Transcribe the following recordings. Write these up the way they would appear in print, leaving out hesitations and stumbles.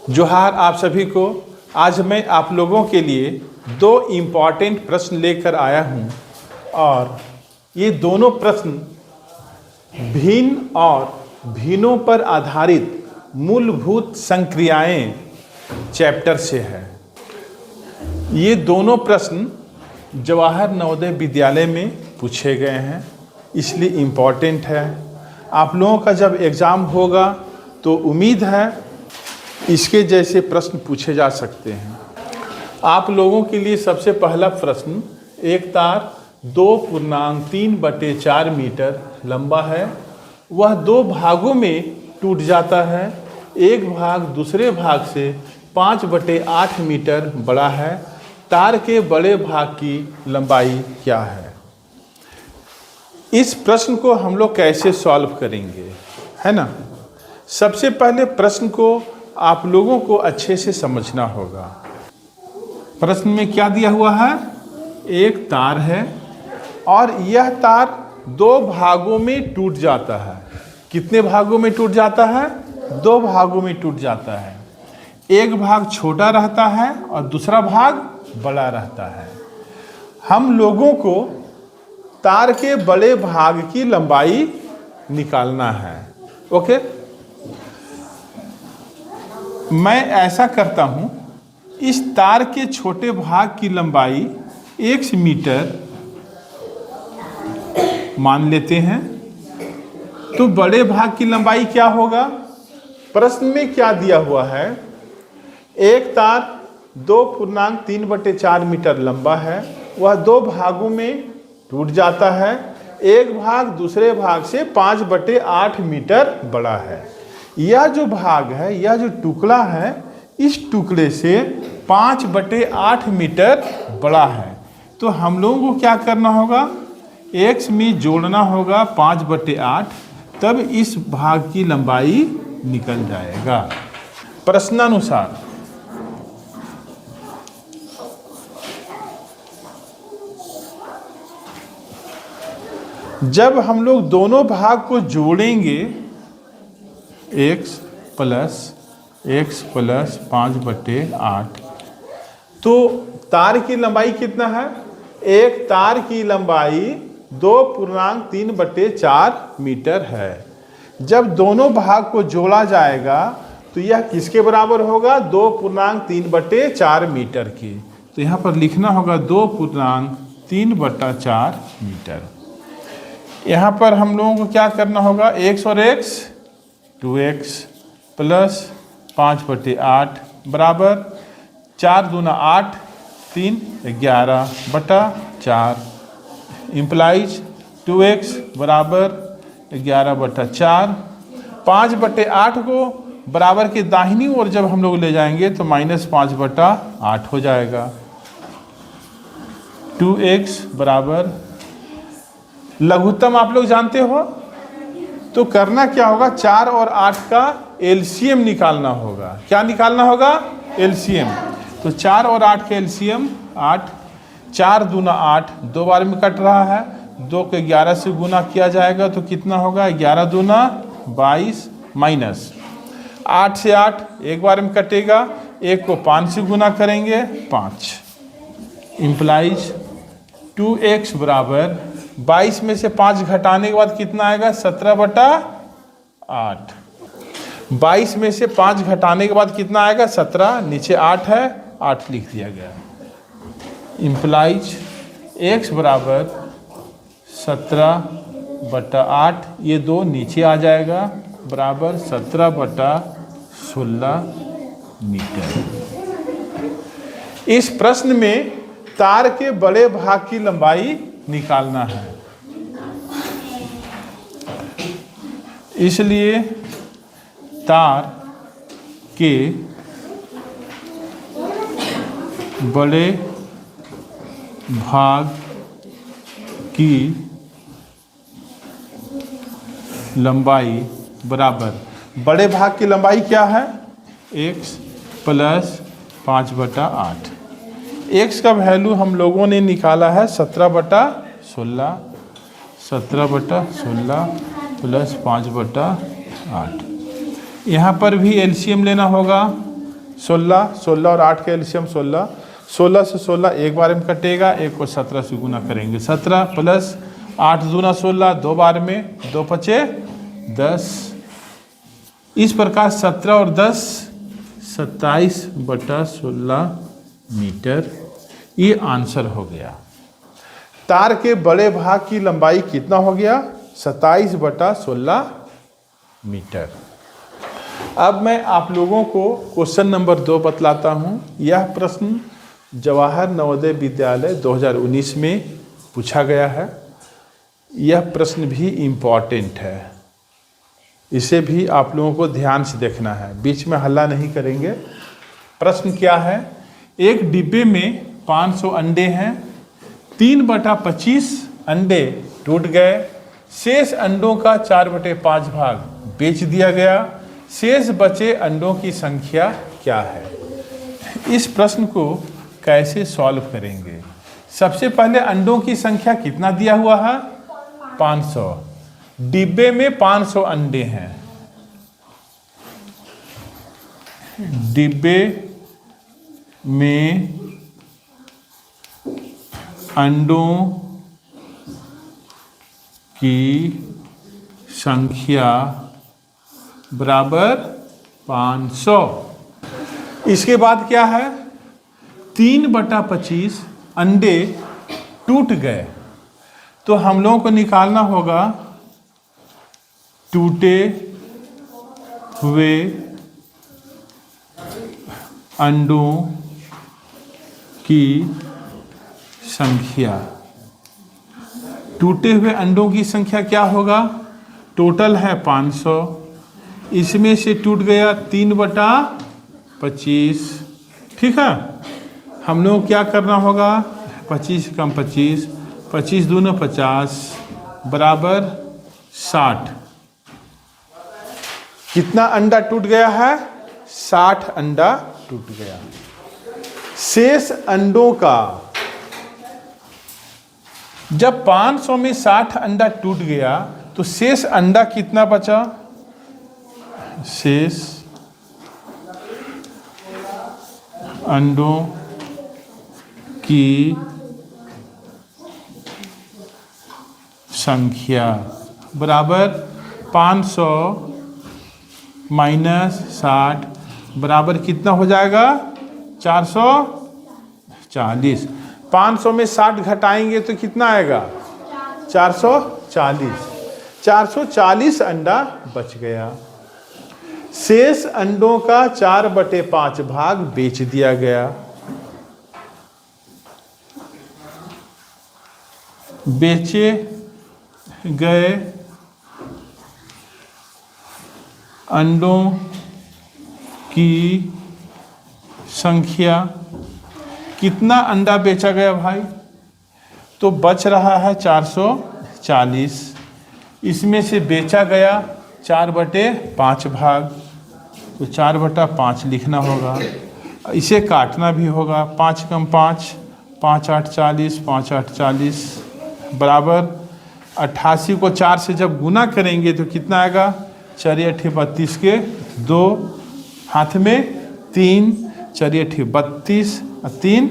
जोहार आप सभी को। आज मैं आप लोगों के लिए दो इम्पॉर्टेंट प्रश्न लेकर आया हूं और ये दोनों प्रश्न भिन्न और भिन्नों पर आधारित मूलभूत संक्रियाएं चैप्टर से है। ये दोनों प्रश्न जवाहर नवोदय विद्यालय में पूछे गए हैं, इसलिए इम्पॉर्टेंट है। आप लोगों का जब एग्ज़ाम होगा तो उम्मीद है इसके जैसे प्रश्न पूछे जा सकते हैं। आप लोगों के लिए सबसे पहला प्रश्न, एक तार 2.3/4 मीटर लंबा है, वह दो भागों में टूट जाता है। एक भाग दूसरे भाग से 5/8 मीटर बड़ा है। तार के बड़े भाग की लंबाई क्या है? इस प्रश्न को हम लोग कैसे सॉल्व करेंगे, है ना। सबसे पहले प्रश्न को आप लोगों को अच्छे से समझना होगा। प्रश्न में क्या दिया हुआ है? एक तार है और यह तार दो भागों में टूट जाता है। कितने भागों में टूट जाता है? दो भागों में टूट जाता है। एक भाग छोटा रहता है और दूसरा भाग बड़ा रहता है। हम लोगों को तार के बड़े भाग की लंबाई निकालना है। ओके, मैं ऐसा करता हूं, इस तार के छोटे भाग की लंबाई 1 मीटर मान लेते हैं, तो बड़े भाग की लंबाई क्या होगा? प्रश्न में क्या दिया हुआ है? एक तार 2.3/4 मीटर लंबा है, वह दो भागों में टूट जाता है। एक भाग दूसरे भाग से 5/8 मीटर बड़ा है। यह जो भाग है, यह जो टुकड़ा है, इस टुकड़े से 5/8 मीटर बड़ा है। तो हम लोगों को क्या करना होगा? x में जोड़ना होगा 5/8, तब इस भाग की लंबाई निकल जाएगा। प्रश्नानुसार जब हम लोग दोनों भाग को जोड़ेंगे, x प्लस 5/8, तो तार की लंबाई कितना है? एक तार की लंबाई 2.3/4 मीटर है। जब दोनों भाग को जोड़ा जाएगा तो यह किसके बराबर होगा? 2.3/4 मीटर की। तो यहाँ पर लिखना होगा 2.3/4 मीटर। यहाँ पर हम लोगों को क्या करना होगा? x और x 2x प्लस 5/8 बराबर 4 दूना 8, 3 11/4 इम्प्लाइज 2x बराबर 11/4। 5/8 को बराबर के दाहिनी ओर जब हम लोग ले जाएंगे तो -5/8 हो जाएगा। 2x बराबर, लघुत्तम आप लोग जानते हो, तो करना क्या होगा? 4 और 8 का एलसीएम निकालना होगा। क्या निकालना होगा? एलसीएम। तो 4 और 8 का एलसीएम 8, 4 दूना 8, दो बार में कट रहा है, 2 को 11 से गुना किया जाएगा तो कितना होगा? 11 दूना 22 माइनस 8 से 8 एक बार में कटेगा, 1 को 5 से गुना करेंगे 5, इम्प्लाइज 2x बराबर 22 में से 5 घटाने के बाद कितना आएगा? 17/8। 22 में से 5 घटाने के बाद कितना आएगा? 17, नीचे 8 है, 8 लिख दिया गया। इम्प्लाइज x बराबर 17/8, ये दो नीचे आ जाएगा, बराबर 17/16 मीटर। इस प्रश्न में तार के बड़े भाग की लंबाई निकालना है, इसलिए तार के बड़े भाग की लंबाई बराबर, बड़े भाग की लंबाई क्या है? x plus 5/8। x का वैल्यू हम लोगों ने निकाला है 17/16, 17/16 प्लस 5/8। यहाँ पर भी एलसीएम लेना होगा, 16, 16 और 8 का एलसीएम 16, 16 से 16 एक बार में कटेगा, एक को 17 से गुना करेंगे, 17 प्लस 8 दूना 16, 2 बार में, 2 पचे 10। इस प्रकार 17 और 10 27/16 मीटर, ये आंसर हो गया। तार के बड़े भाग की लंबाई कितना हो गया? 27/16 मीटर। अब मैं आप लोगों को क्वेश्चन नंबर 2 बतलाता हूँ। यह प्रश्न जवाहर नवोदय विद्यालय 2019 में पूछा गया है। यह प्रश्न भी इम्पॉर्टेंट है, इसे भी आप लोगों को ध्यान से देखना है, बीच में हल्ला नहीं करेंगे। प्रश्न क्या है? एक डिब्बे में 500 अंडे हैं, 3/25 अंडे टूट गए, शेष अंडों का 4/5 भाग बेच दिया गया, शेष बचे अंडों की संख्या क्या है? इस प्रश्न को कैसे सॉल्व करेंगे? सबसे पहले अंडों की संख्या कितना दिया हुआ है? 500। डिब्बे में 500 अंडे हैं, डिब्बे में अंडों की संख्या बराबर 500। इसके बाद क्या है? 3/25 अंडे टूट गए, तो हम लोगों को निकालना होगा टूटे हुए अंडों की संख्या। टूटे हुए अंडों की संख्या क्या होगा? टोटल है 500, इसमें से टूट गया 3/25। ठीक है, हम लोग क्या करना होगा? 25 कम 25, 25 दूना 50 बराबर 60। कितना अंडा टूट गया है? 60 अंडा टूट गया। शेष अंडों का, जब 500 में 60 अंडा टूट गया तो शेष अंडा कितना बचा? शेष अंडों की संख्या बराबर 500 माइनस 60 बराबर कितना हो जाएगा? 440। 500 में 60 घटाएंगे तो कितना आएगा? 440। 440 अंडा बच गया। शेष अंडों का 4/5 भाग बेच दिया गया। बेचे गए अंडों की संख्या, कितना अंडा बेचा गया भाई? तो बच रहा है 440, इसमें से बेचा गया 4/5 भाग, तो 4/5 लिखना होगा। इसे काटना भी होगा, 5 कम 5, 5 8 40, 5 8 40 बराबर 88 को 4 से जब गुना करेंगे तो कितना आएगा? 4 8 32 के 2 हाथ में 3, 4 8 32 और 3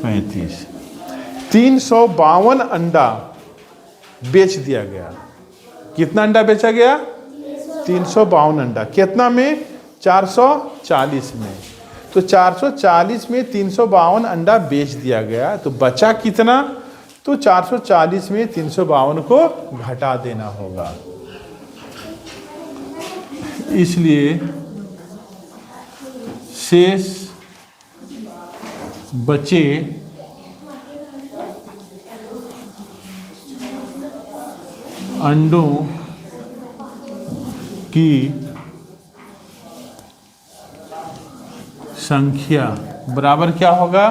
35। 352 अंडा बेच दिया गया। कितना अंडा बेचा गया? 352 अंडा। कितना में? 440 में। तो 440 में 352 अंडा बेच दिया गया, तो बचा कितना? तो 440 में 352 को घटा देना होगा। इसलिए शेष बचे अंडों की संख्या बराबर क्या होगा?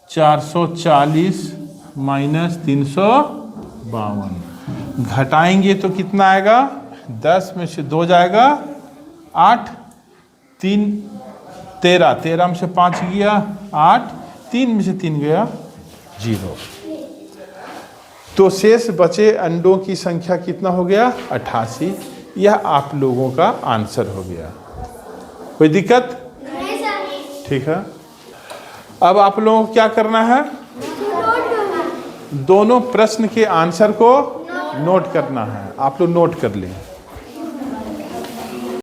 440 माइनस 352। घटाएंगे तो कितना आएगा? 10 में से 2 जाएगा 8, 3 13, 13 में से 5 गया 8, 3 में से 3 गया 0। तो शेष बचे अंडों की संख्या कितना हो गया? 88। यह आप लोगों का आंसर हो गया। कोई दिक्कत? ठीक है। अब आप लोगों को क्या करना है? दोनों प्रश्न के आंसर को नोट करना है। आप लोग नोट कर लें।